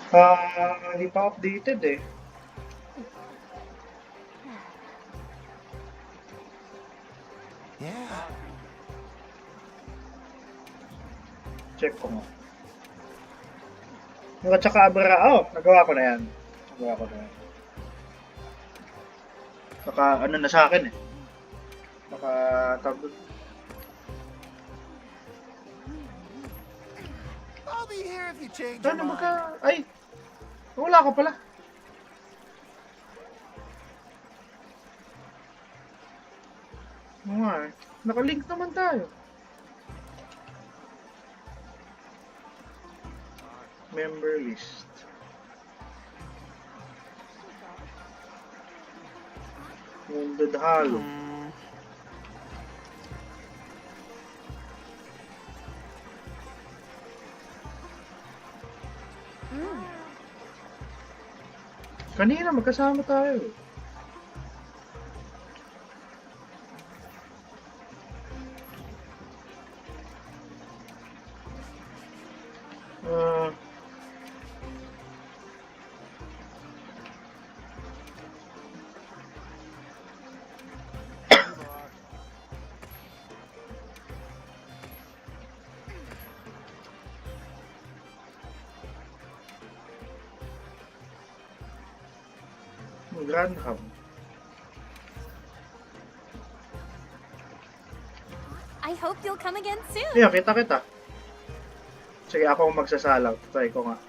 Hindi pa updated eh. Yeah. Check ko nga. Yung at saka Abra, nagawa ko na yan. Nagawa ko na yan. Saka ano na sa akin eh. Saka tawag. I'll be here if you change your Sana mind. Ay! Wala ko pala. Oo nga eh. Nakalink naman tayo. Member list. Wounded Hollow. Kanina magkasama tayo. Ah, Granham. I hope you'll come again soon. Yeah, kita. Sige, ako ang magsasalang. Try ko nga.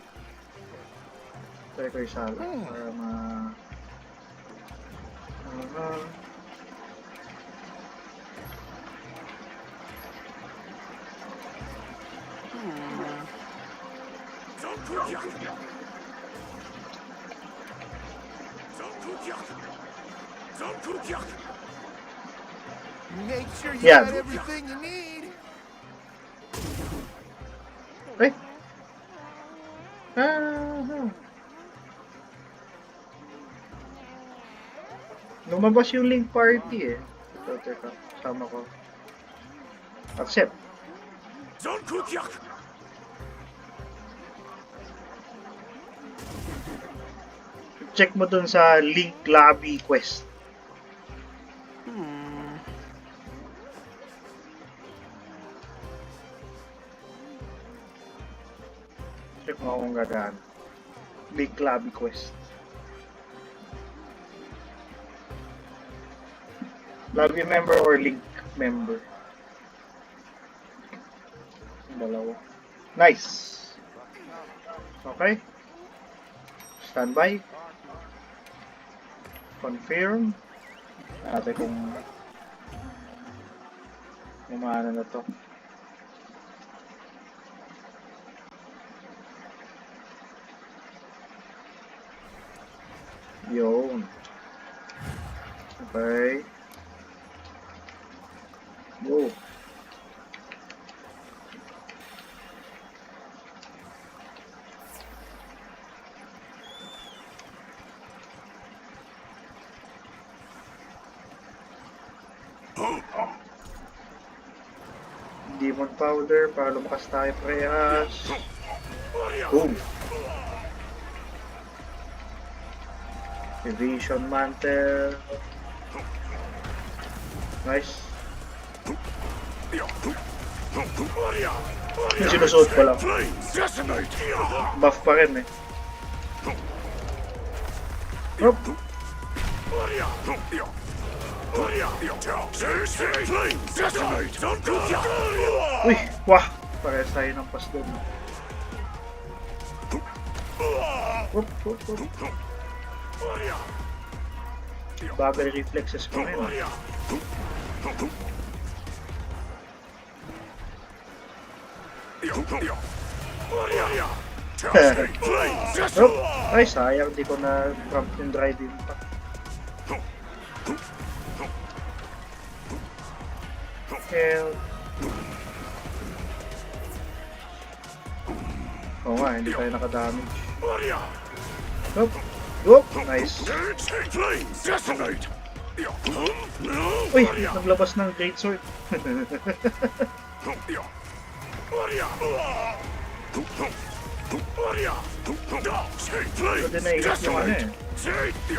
Try ko yung salang. Para ma... Make sure you Yeah. got everything you need. Eh? Ah. Lumabas yung link party eh. Teka. Sama ko. Accept. Check mo dun sa link lobby quest. Check mo kung gagana. Link lobby quest. Lobby member or link member. Dalawa. Nice. Okay. Standby. Confirm. Natin kung umaano na to. Yun. Okay. Go. Demon powder para lumakas tayo parehas. Boom. Evasion mantle. Nice. Yung sinusuot ko lang. Buff pa rin eh. Hop. Uy, wah! Parehas tayo ng pas doon. Hop. Bagay reflexes ko ngayon. Hop! Ay, sayang di ko na prompt yung drive impact. Hell. Oo nga, hindi tayo nakadamage. Hop! Hop! Nice! Uy! Naglabas ng great sword. Pwede na ihit yung ano eh. Hindi.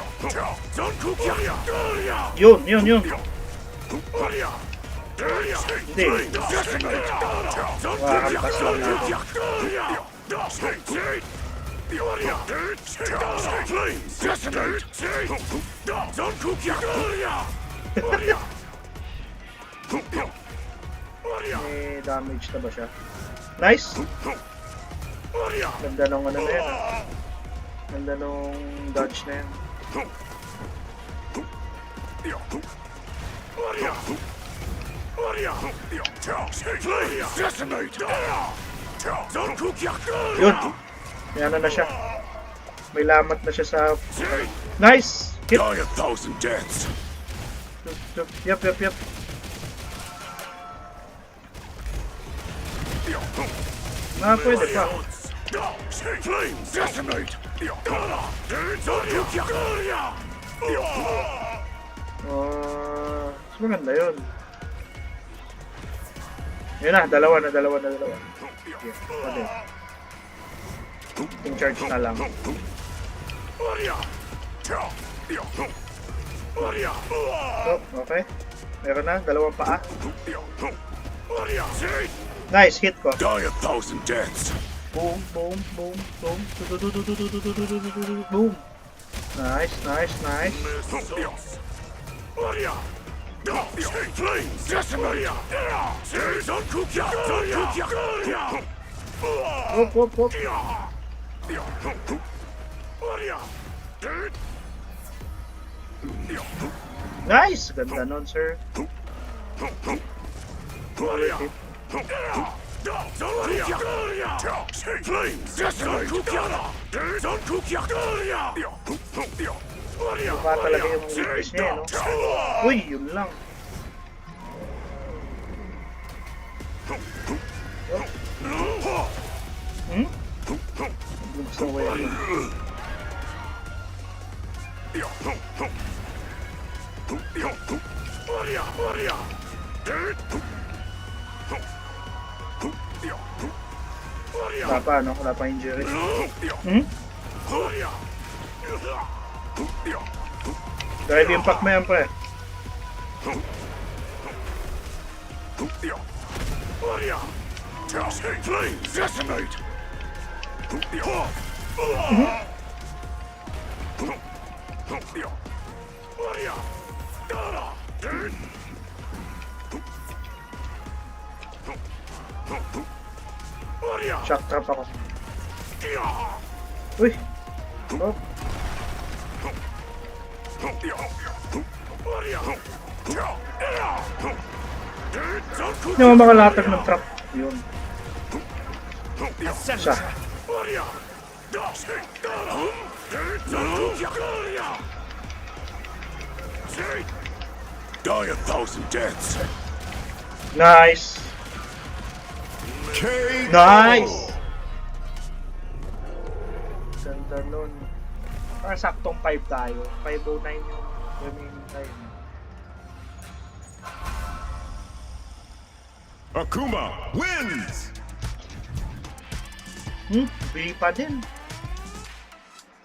Yun. Hindi. Wakakampas lang natin. May damage na ba siya? Nice! Ganda nung ano na yan. Ganda nung dodge na yan. Yun! May ano na siya. May lamat na siya sa... Nice! Hit! Die a thousand deaths. Yep. Pwede pa. Flames decimate. Mas maganda yun. Yun na, dalawa. Yeah, pwede. Yung charge na lang. Oh, okay. Meron na, dalawang paa. Nice, hit ko. Die a thousand deaths. Boom. Boom. Nice. Flames decimate. Whoop. Nice! Ganda nun, sir. Mukha talaga yung weakness niya, no? Uy, yun lang. Gusto ko yan. Wala pa injury. Drive impact mo yan, pre. Flames decimate. Shock trap ako. Uy! Oh. Hindi mo makalatag ng trap. Yun. Siya. Die a thousand deaths. Nice! Nice! Ganda nun. Para saktong 5 tayo. 509 yung remaining time. Akuma wins! B pa din.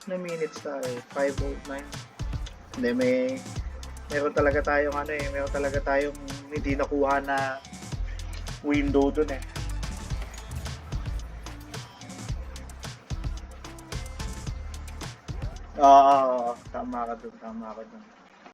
Na minutes tayo. 509. Hindi, meron talaga tayong meron talaga tayong hindi nakuha na window dun eh. Tama ka dun.